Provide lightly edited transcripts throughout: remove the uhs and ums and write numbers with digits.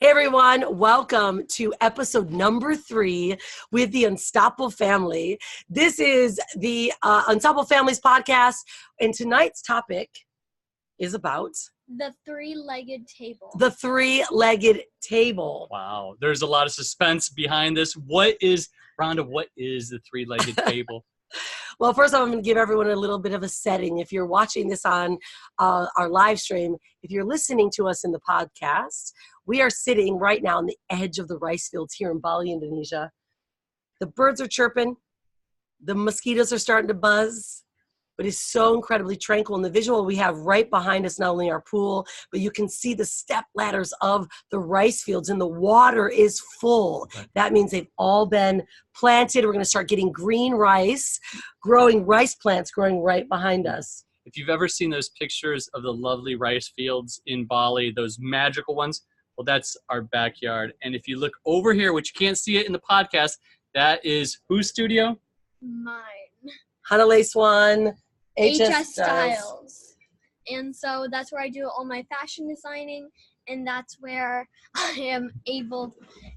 Hey everyone, welcome to episode number 3 with the Unstoppable Family. This is the Unstoppable Families podcast, and tonight's topic is about the three-legged table. The three-legged table. Wow, there's a lot of suspense behind this. Rhonda, what is the three-legged table? Well, first off, I'm going to give everyone a little bit of a setting. If you're watching this on our live stream, if you're listening to us in the podcast, we are sitting right now on the edge of the rice fields here in Bali, Indonesia. The birds are chirping. The mosquitoes are starting to buzz. But it's so incredibly tranquil. And the visual we have right behind us, not only our pool, but you can see the step ladders of the rice fields, and the water is full. Right. That means they've all been planted. We're going to start getting green rice, growing rice plants growing right behind us. If you've ever seen those pictures of the lovely rice fields in Bali, those magical ones, well, that's our backyard. And if you look over here, which you can't see it in the podcast, that is whose studio? Mine. Hanalei Swan. HS Styles. And so that's where I do all my fashion designing, and that's where I am able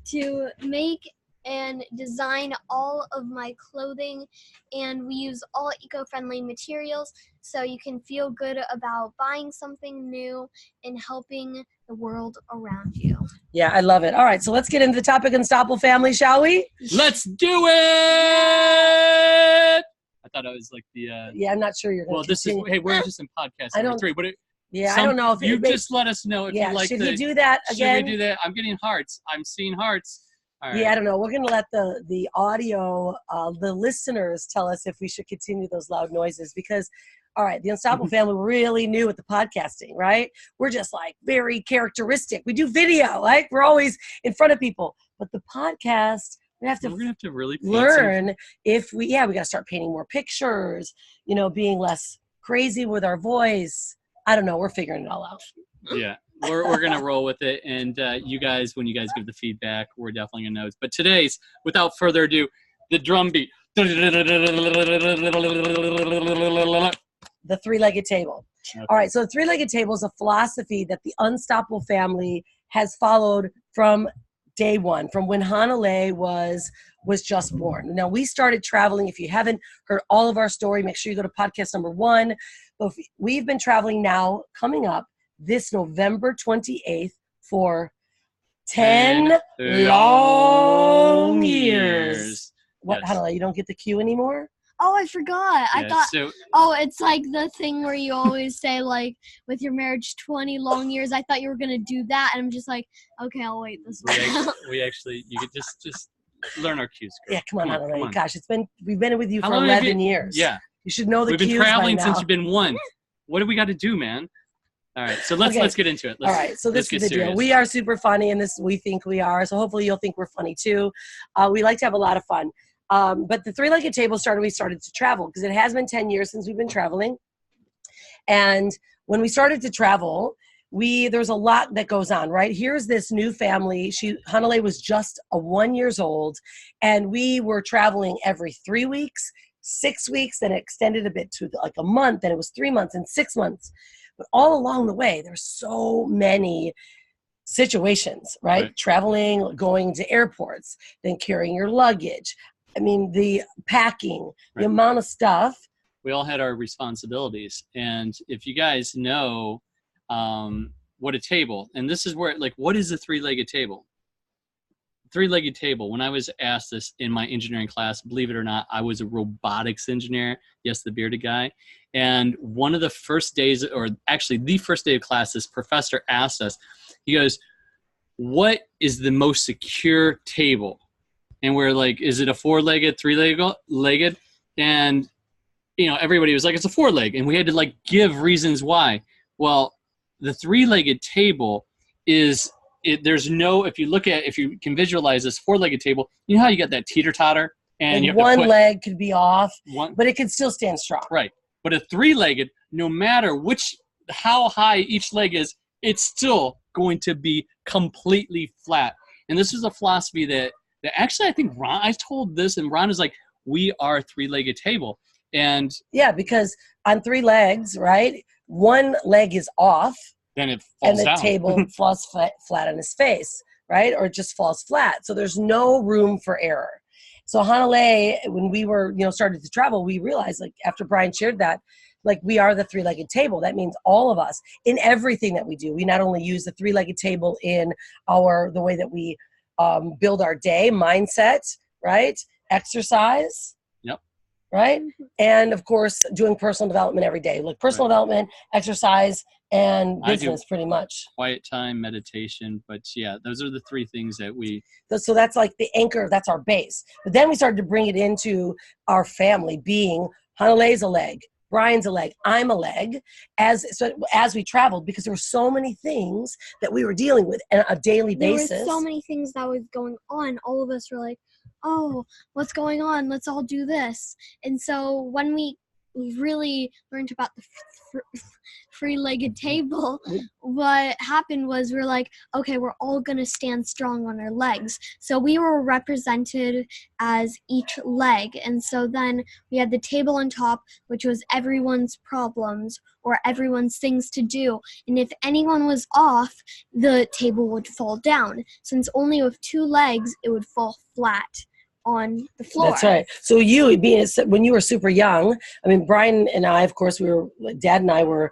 to make and design all of my clothing, and we use all eco-friendly materials so you can feel good about buying something new and helping the world around you. Yeah, I love it. All right, so let's get into the topic, Unstoppable Family, shall we? Let's do it! I thought I was like the... Yeah, I'm not sure you're going to continue. Hey, we're just in podcast number 3. But I don't know if you just let us know if you like should we do that again? Should we do that? I'm getting hearts. I'm seeing hearts. All right. Yeah, I don't know. We're going to let the audio, the listeners tell us if we should continue those loud noises because, all right, the Unstoppable Family really new at the podcasting, right? We're just like very characteristic. We do video, like we're always in front of people. But the podcast... We're gonna have to really learn if we got to start painting more pictures, being less crazy with our voice. I don't know. We're figuring it all out. Yeah, we're going to roll with it. And you guys, when you guys give the feedback, we're definitely going to know. But today's, without further ado, the drum beat. The three-legged table. Okay. All right. So the three-legged table is a philosophy that the Unstoppable Family has followed from day one, from when Hanalei was just born. Now, we started traveling. If you haven't heard all of our story, make sure you go to podcast number 1. But we've been traveling now, coming up this November 28th for 10 long years. What, yes. Hanalei, you don't get the cue anymore? Oh, I forgot. I thought, it's like the thing where you always say, like, with your marriage, 20 long years. I thought you were going to do that. And I'm just like, okay, I'll wait this one. You could just learn our cues. Girl. Yeah, come on, Hanalei. Gosh, we've been with you for 11 years. Yeah. You should know the cues. We've been traveling since you've been 1. What do we got to do, man? All right, so let's get into it. All right, so this is the deal. We are super funny, and we think we are. So hopefully you'll think we're funny too. We like to have a lot of fun. But the three-legged table we started to travel because it has been 10 years since we've been traveling. And when we started to travel, there's a lot that goes on, right? Here's this new family. Hanalei was just 1 year old, and we were traveling every 3 weeks, 6 weeks, then it extended a bit to like a month, and it was 3 months and 6 months. But all along the way, there's so many situations, right? Traveling, going to airports, then carrying your luggage. I mean, the packing, the amount of stuff. We all had our responsibilities. And if you guys know what a table, and this is where, like, what is a three-legged table? Three-legged table, when I was asked this in my engineering class, believe it or not, I was a robotics engineer. Yes, the bearded guy. And one of the first days, or actually the first day of class, this professor asked us, he goes, what is the most secure table? And we're like, is it a 4-legged, 3-legged? And, everybody was like, it's a 4-leg. And we had to, like, give reasons why. Well, the 3-legged table is, if you can visualize this 4-legged table, you know how you got that teeter-totter? And you have one leg could be off, but it could still stand strong. Right. But a 3-legged, no matter how high each leg is, it's still going to be completely flat. And this is a philosophy that actually, I think I told this, and Ron is like, we are a 3-legged table. And yeah, because on 3 legs, right, one leg is off, then it falls and the down. table falls flat on his face. right? Or it just falls flat. So there's no room for error. So Hanalei, when we were, started to travel, we realized, like, after Brian shared that, like, we are the three-legged table. That means all of us in everything that we do. We not only use the three-legged table in the way that we build our day, mindset, right? Exercise. Yep. Right? And of course, doing personal development every day, like personal development, exercise, and business, pretty much. Quiet time, meditation, but yeah, those are the three things that we. So that's like the anchor. That's our base. But then we started to bring it into our family, being Hanalei's a leg, Brian's a leg, I'm a leg, as we traveled, because there were so many things that we were dealing with on a daily basis. There were so many things that was going on. All of us were like, oh, what's going on? Let's all do this. And so when we really learned about the three-legged table, what happened was we're like, okay, we're all going to stand strong on our legs. So we were represented as each leg. And so then we had the table on top, which was everyone's problems or everyone's things to do. And if anyone was off, the table would fall down. Since only with two legs, it would fall flat on the floor. That's right. So when you were super young, I mean, Brian and I, of course, Dad and I were,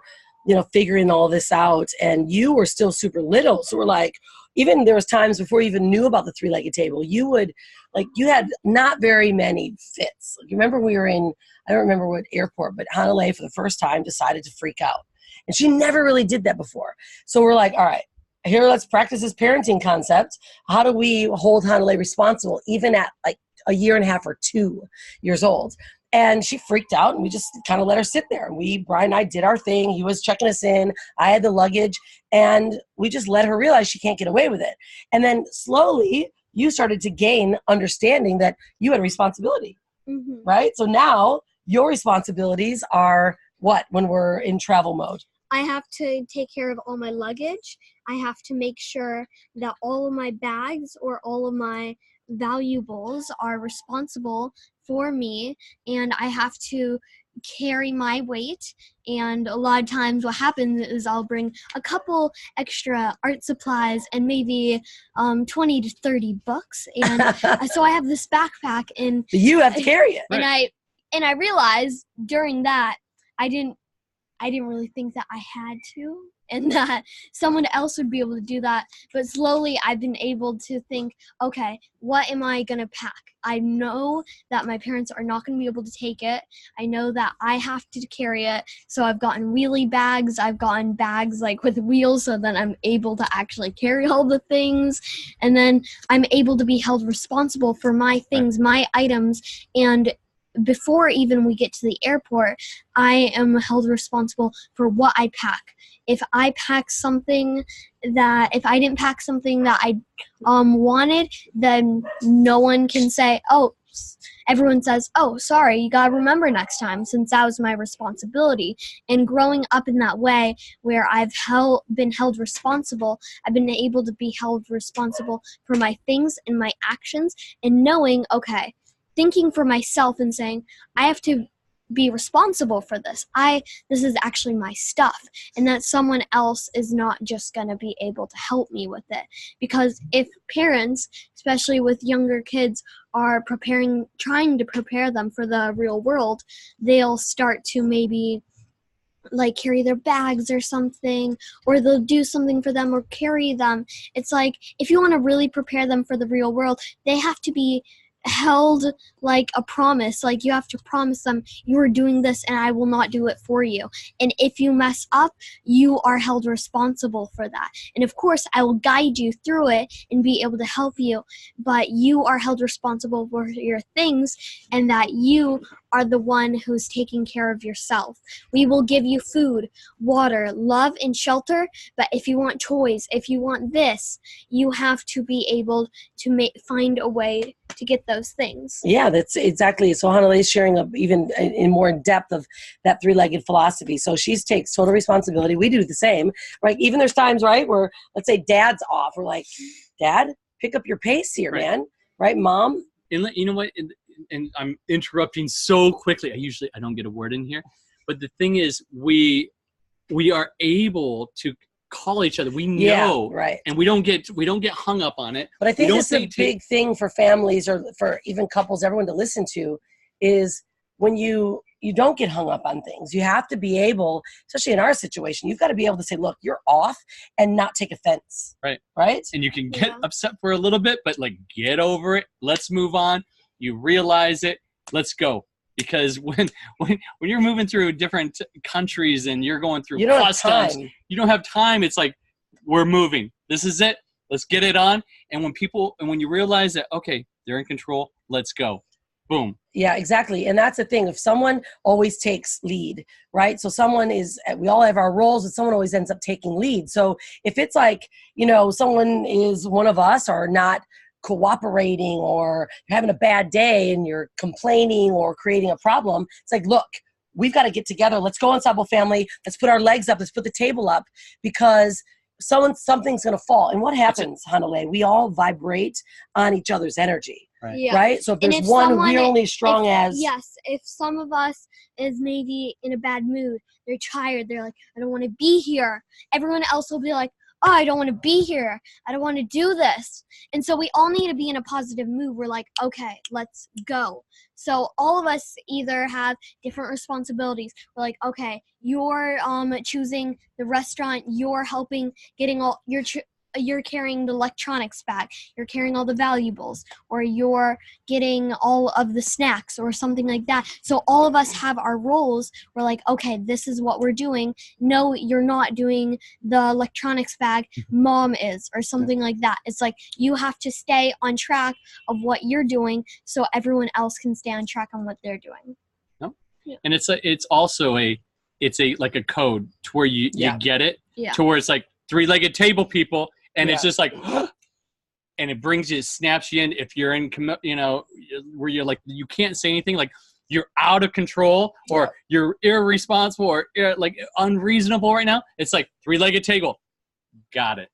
figuring all this out, and you were still super little. So we're like, even there was times before you even knew about the three-legged table, you had not very many fits. You remember we were in, I don't remember what airport, but Hanalei for the first time decided to freak out. And she never really did that before. So we're like, all right, here, let's practice this parenting concept. How do we hold Hanalei responsible, even at like a year and a half or 2 years old? And she freaked out, and we just kind of let her sit there. And Brian and I did our thing. He was checking us in. I had the luggage, and we just let her realize she can't get away with it. And then slowly, you started to gain understanding that you had a responsibility, right? So now your responsibilities are what when we're in travel mode? I have to take care of all my luggage. I have to make sure that all of my bags or all of my valuables are responsible for me, and I have to carry my weight. And a lot of times what happens is I'll bring a couple extra art supplies and maybe 20 to 30 books, and so I have this backpack, and you have to carry it. And I realized during that I didn't really think that I had to, and that someone else would be able to do that. But slowly I've been able to think, okay, what am I going to pack? I know that my parents are not going to be able to take it. I know that I have to carry it. So I've gotten wheelie bags. I've gotten bags like with wheels, so then I'm able to actually carry all the things. And then I'm able to be held responsible for my things, my items. And before even we get to the airport, I am held responsible for what I pack. If I pack something if I didn't pack something that I wanted, then no one can say, oh, everyone says, oh, sorry, you gotta remember next time, since that was my responsibility. And growing up in that way, where I've been held responsible, I've been able to be held responsible for my things and my actions, and knowing, okay, thinking for myself and saying, I have to be responsible for this. This is actually my stuff, and that someone else is not just going to be able to help me with it. Because if parents, especially with younger kids, are trying to prepare them for the real world, they'll start to maybe like carry their bags or something, or they'll do something for them or carry them. It's like, if you want to really prepare them for the real world, they have to be held like a promise. Like, you have to promise them, you are doing this and I will not do it for you. And if you mess up, you are held responsible for that. And of course, I will guide you through it and be able to help you, but you are held responsible for your things, and that you are the one who's taking care of yourself. We will give you food, water, love, and shelter, but if you want toys, if you want this, you have to be able to find a way to get those things. Yeah, that's exactly. So Hanalei is sharing even in more depth of that three-legged philosophy. So she takes total responsibility. We do the same, right? Even there's times, right, where let's say Dad's off. We're like, Dad, pick up your pace here, man. Right, Mom? And you know what? And I'm interrupting so quickly. I don't get a word in here. But the thing is, we are able to call each other. We Yeah, know, right. and we don't get hung up on it. But I think it's a big thing for families or for even couples, everyone to listen to, is when you don't get hung up on things. You have to be able, especially in our situation, you've got to be able to say, look, you're off, and not take offense. Right. Right? And you can get upset for a little bit, but like, get over it. Let's move on. You realize it. Let's go. Because when you're moving through different countries and you're going through customs, you don't have time. It's like, we're moving. This is it. Let's get it on. And when you realize that, okay, they're in control, let's go. Boom. Yeah, exactly. And that's the thing. If someone always takes lead, right? So we all have our roles, and someone always ends up taking lead. So if it's like, someone is one of us or not cooperating, or you're having a bad day and you're complaining or creating a problem, it's like, look, we've got to get together. Let's go Ensemble family. Let's put our legs up. Let's put the table up, because something's going to fall. And what happens, Hanale? We all vibrate on each other's energy. Right. Yeah. Right? So if there's one, we're only as strong as... Yes. If some of us is maybe in a bad mood, they're tired, they're like, I don't want to be here. Everyone else will be like, oh, I don't want to be here. I don't want to do this. And so we all need to be in a positive mood. We're like, okay, let's go. So all of us either have different responsibilities. We're like, okay, you're choosing the restaurant, you're helping getting all you're carrying the electronics bag, you're carrying all the valuables, or you're getting all of the snacks or something like that. So all of us have our roles. We're like, okay, this is what we're doing. No, you're not doing the electronics bag, mom is, or something like that. It's like you have to stay on track of what you're doing so everyone else can stay on track on what they're doing. Yep. Yeah. And it's also like a code to where you get it, to where it's like three-legged table people. And it's just like, and it brings you, snaps you in. If you're in, where you're like, you can't say anything, like you're out of control, or you're irresponsible, or like unreasonable right now. It's like three-legged table. Got it.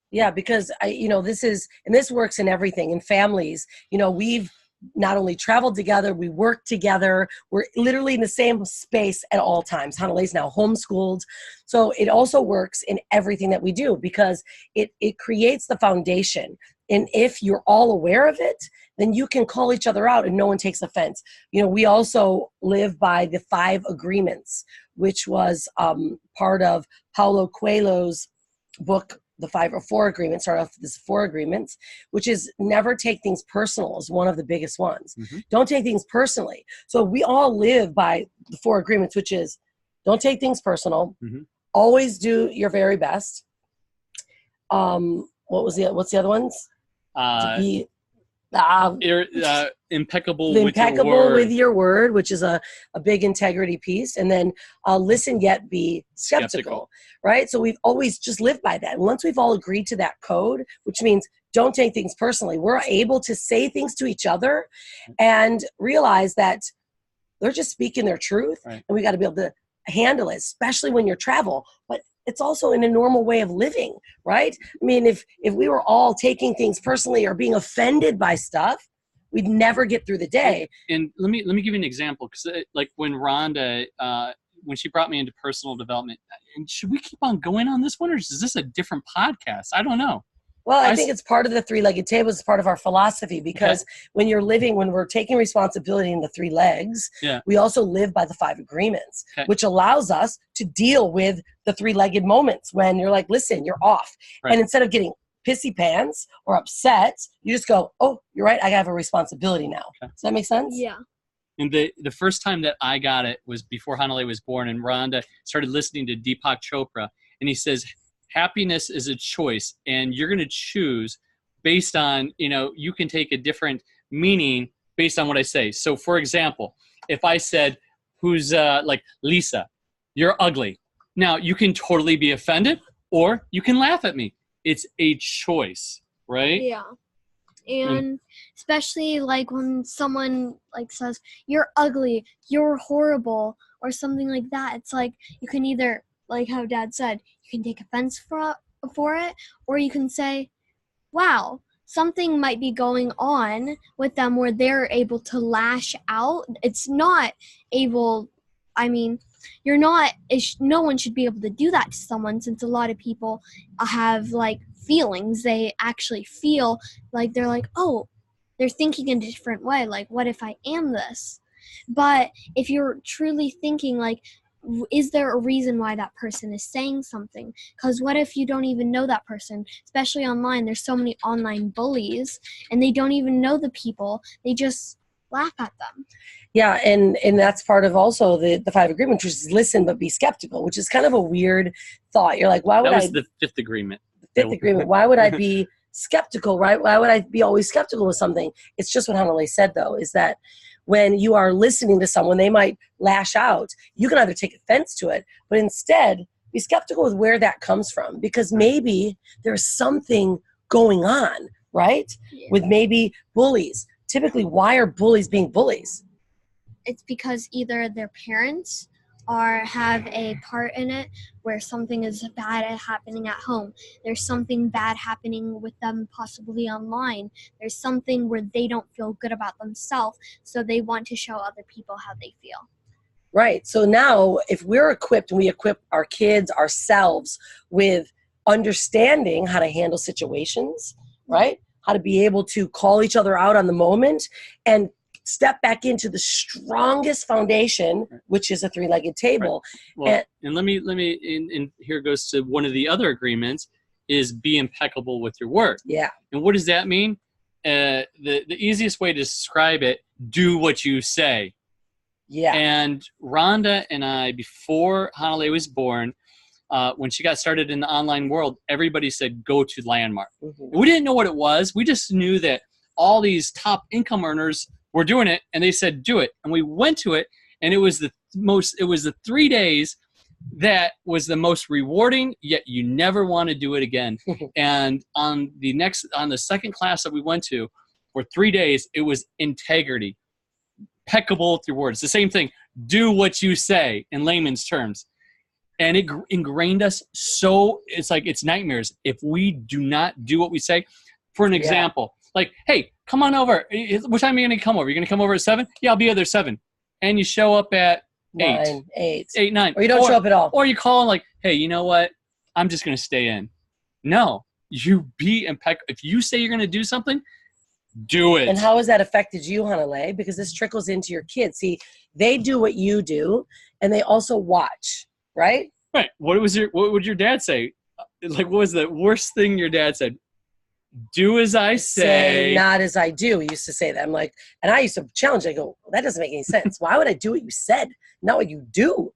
Yeah, because this works in everything, in families. We've not only traveled together, we work together. We're literally in the same space at all times. Hanale's now homeschooled. So it also works in everything that we do, because it creates the foundation. And if you're all aware of it, then you can call each other out and no one takes offense. We also live by the 5 agreements, which was part of Paulo Coelho's book, the 5 or 4 agreements, start off with this 4 agreements, which is never take things personal, is one of the biggest ones. Mm-hmm. Don't take things personally. So we all live by the 4 agreements, which is don't take things personal, always do your very best. What's the other ones? To be impeccable with your word, which is a big integrity piece. And then listen yet be skeptical, right? So we've always just lived by that. And once we've all agreed to that code, which means don't take things personally, we're able to say things to each other and realize that they're just speaking their truth. Right. And we got to be able to handle it, especially when you're travel. But it's also in a normal way of living, right? I mean, if we were all taking things personally or being offended by stuff, we'd never get through the day. And let me give you an example, because like when Rhonda, when she brought me into personal development, and should we keep on going on this one, or is this a different podcast? I don't know. Well, I think it's part of the 3-legged table. It's part of our philosophy, because when we're taking responsibility in the 3 legs, we also live by the 5 agreements, which allows us to deal with the 3-legged moments when you're like, listen, you're off. Right. And instead of getting pissy pants or upset, you just go, oh, you're right, I have a responsibility now. Okay. Does that make sense? Yeah. And the first time that I got it was before Hanale was born, and Rhonda started listening to Deepak Chopra, and he says, happiness is a choice, and you're going to choose based on, you can take a different meaning based on what I say. So for example, if I said, who's like Lisa, you're ugly. Now you can totally be offended, or you can laugh at me. It's a choice, right? Yeah. And especially like when someone like says, you're ugly, you're horrible, or something like that. It's like you can either, like how Dad said, you can take offense for it, or you can say, wow, something might be going on with them where they're able to lash out. It's not able, no one should be able to do that to someone, since a lot of people have like feelings. They actually feel like they're like, oh, they're thinking in a different way. Like, what if I am this? But if you're truly thinking like, is there a reason why that person is saying something? Because what if you don't even know that person? Especially online, there's so many online bullies, and they don't even know the people. They just laugh at them. Yeah, and that's part of also the 5 agreements, which is listen but be skeptical, which is kind of a weird thought. You're like, why would that was the 5th agreement. The 5th agreement. Why would I be skeptical, right? Why would I be always skeptical of something? It's just what Hanalei said, though, is that when you are listening to someone, they might lash out. You can either take offense to it, but instead be skeptical with where that comes from, because maybe there's something going on, right? Yeah. With maybe bullies. Typically, why are bullies being bullies? It's because either their parents have a part in it where something is bad happening at home. There's something bad happening with them possibly online. There's something where they don't feel good about themselves, so they want to show other people how they feel. Right. So now if we're equipped, and we equip our kids, ourselves, with understanding how to handle situations, right? How to be able to call each other out on the moment and step back into the strongest foundation, which is a 3-legged table. Right. Well, and let me, and here goes to one of the other agreements, is be impeccable with your word. Yeah. And what does that mean? The easiest way to describe it, do what you say. Yeah. And Rhonda and I, before Hanalei was born, when she got started in the online world, everybody said, go to Landmark. Mm-hmm. We didn't know what it was. We just knew that all these top income earners were doing it, and they said, do it. And we went to it, and it was the 3 days that was the most rewarding, yet you never want to do it again. And on the second class that we went to for 3 days, it was integrity, impeccable with your words. The same thing, do what you say in layman's terms. And it ingrained us so, it's like it's nightmares if we do not do what we say. For an example, like, hey, come on over. What time are you going to come over? You're going to come over at 7? Yeah, I'll be there 7. And you show up at 8. 9. Or you don't show up at all. Or you call and like, hey, you know what? I'm just going to stay in. No, you be impeccable. If you say you're going to do something, do it. And how has that affected you, Hanalei? Because this trickles into your kids. See, they do what you do, and they also watch, right? Right. What would your dad say? Like, what was the worst thing your dad said? Do as I say, not as I do. He used to say that. I'm like, and I used to challenge. I go, well, that doesn't make any sense. Why would I do what you said, not what you do,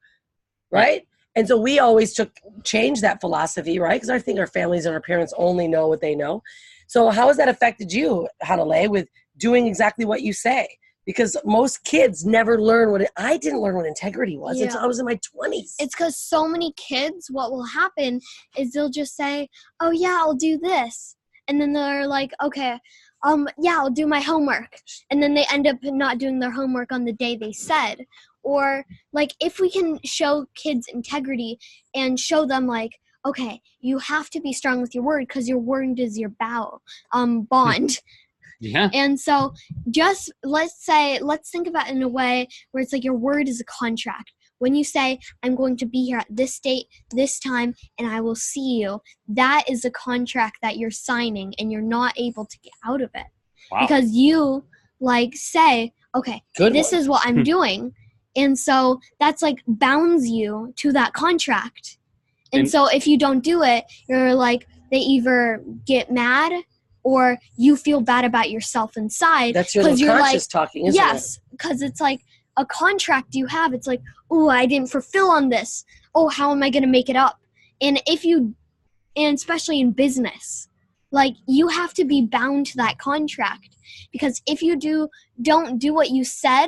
right? And so we always changed that philosophy, right? Because I think our families and our parents only know what they know. So how has that affected you, Hanalei, with doing exactly what you say? Because most kids never learn I didn't learn what integrity was until I was in my 20s. It's because so many kids, what will happen is they'll just say, oh yeah, I'll do this. And then they're like, okay, yeah, I'll do my homework. And then they end up not doing their homework on the day they said. Or like, if we can show kids integrity and show them like, okay, you have to be strong with your word because your word is your bond. Yeah. And so just let's think about it in a way where it's like your word is a contract. When you say, I'm going to be here at this date, this time, and I will see you, that is a contract that you're signing, and you're not able to get out of it. Wow. Because you, like, say, okay, this is what I'm doing. And so that's, like, bounds you to that contract. And so if you don't do it, you're, like, they either get mad or you feel bad about yourself inside. That's your conscious talking, isn't it? Yes, because it's, like, a contract you have. It's like, oh, I didn't fulfill on this. Oh, how am I going to make it up? And especially in business, like you have to be bound to that contract, because if you don't do what you said,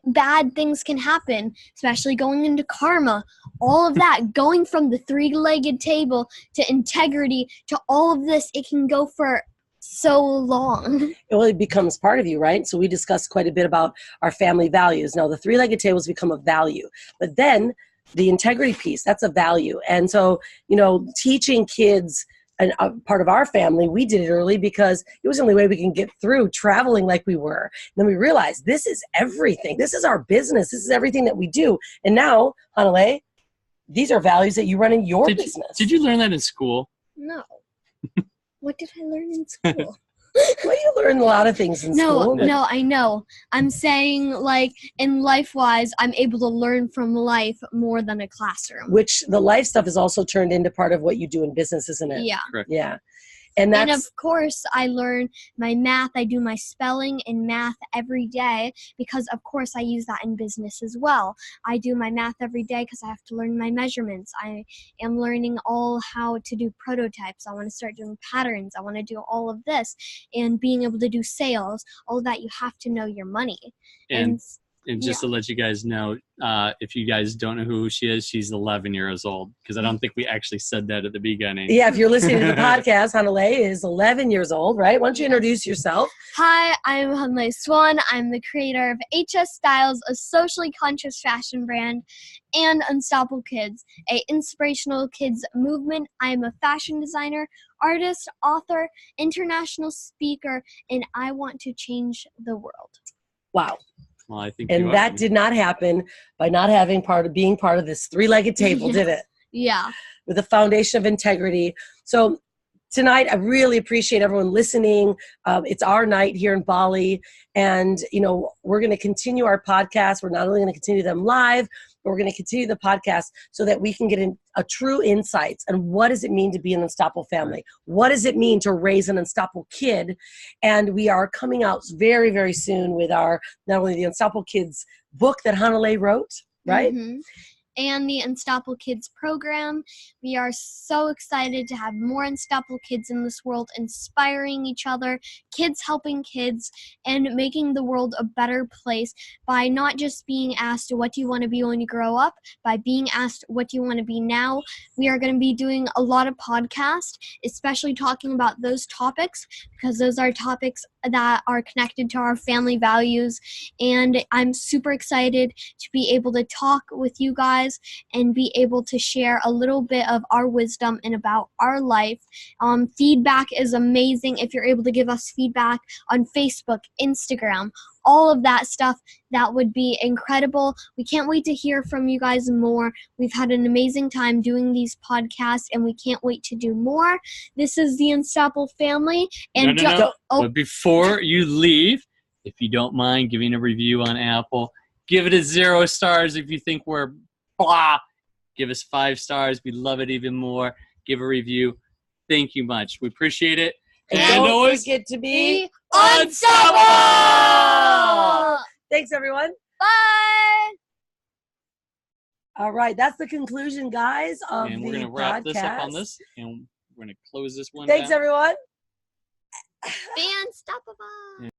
bad things can happen, especially going into karma, all of that, going from the 3-legged table to integrity to all of this, it can go for so long. It really becomes part of you, right? So we discussed quite a bit about our family values. Now the 3-legged tables become a value, but then the integrity piece, that's a value. And so, teaching kids a part of our family, we did it early because it was the only way we can get through traveling like we were. And then we realized this is everything. This is our business. This is everything that we do. And now, Hanalei, these are values that you run in your business. Did you learn that in school? No. What did I learn in school? Well, you learn a lot of things in school. No, I know. I'm saying, like, in life-wise, I'm able to learn from life more than a classroom. Which the life stuff is also turned into part of what you do in business, isn't it? Yeah. Correct. Yeah. And of course, I learn my math. I do my spelling and math every day because, of course, I use that in business as well. I do my math every day because I have to learn my measurements. I am learning all how to do prototypes. I want to start doing patterns. I want to do all of this. And being able to do sales, all of that, you have to know your money. And just to let you guys know, if you guys don't know who she is, she's 11 years old. Because I don't think we actually said that at the beginning. Yeah, if you're listening to the podcast, Hanalei is 11 years old, right? Why don't you introduce yourself? Hi, I'm Hanalei Swan. I'm the creator of HS Styles, a socially conscious fashion brand, and Unstoppable Kids, a inspirational kids movement. I'm a fashion designer, artist, author, international speaker, and I want to change the world. Wow. Well, I think and that did not happen by not having being part of this three-legged table, did it? Yeah. With a foundation of integrity. So tonight, I really appreciate everyone listening. It's our night here in Bali, and we're going to continue our podcast. We're not only going to continue them live, but we're going to continue the podcast so that we can get a true insights on what does it mean to be an unstoppable family? What does it mean to raise an unstoppable kid? And we are coming out very, very soon with our, not only the Unstoppable Kids book that Hanalei wrote, right? Mm-hmm. And the Unstoppable Kids program. We are so excited to have more unstoppable kids in this world, inspiring each other, kids helping kids, and making the world a better place by not just being asked, what do you want to be when you grow up, by being asked, what do you want to be now? We are going to be doing a lot of podcasts, especially talking about those topics, because those are topics that are connected to our family values. And I'm super excited to be able to talk with you guys and be able to share a little bit of our wisdom and about our life. Feedback is amazing. If you're able to give us feedback on Facebook, Instagram, all of that stuff, that would be incredible. We can't wait to hear from you guys more. We've had an amazing time doing these podcasts, and we can't wait to do more. This is the Unstoppable Family. And no. But before you leave, if you don't mind giving a review on Apple, give it a 0 stars if you think we're blah. Give us 5 stars. We love it even more. Give a review. Thank you much. We appreciate it. And don't forget to be unstoppable. Thanks, everyone. Bye. All right, that's the conclusion, guys, of the podcast. And we're going to wrap this up on this, and we're going to close this one Thanks, down. everyone. Be unstoppable.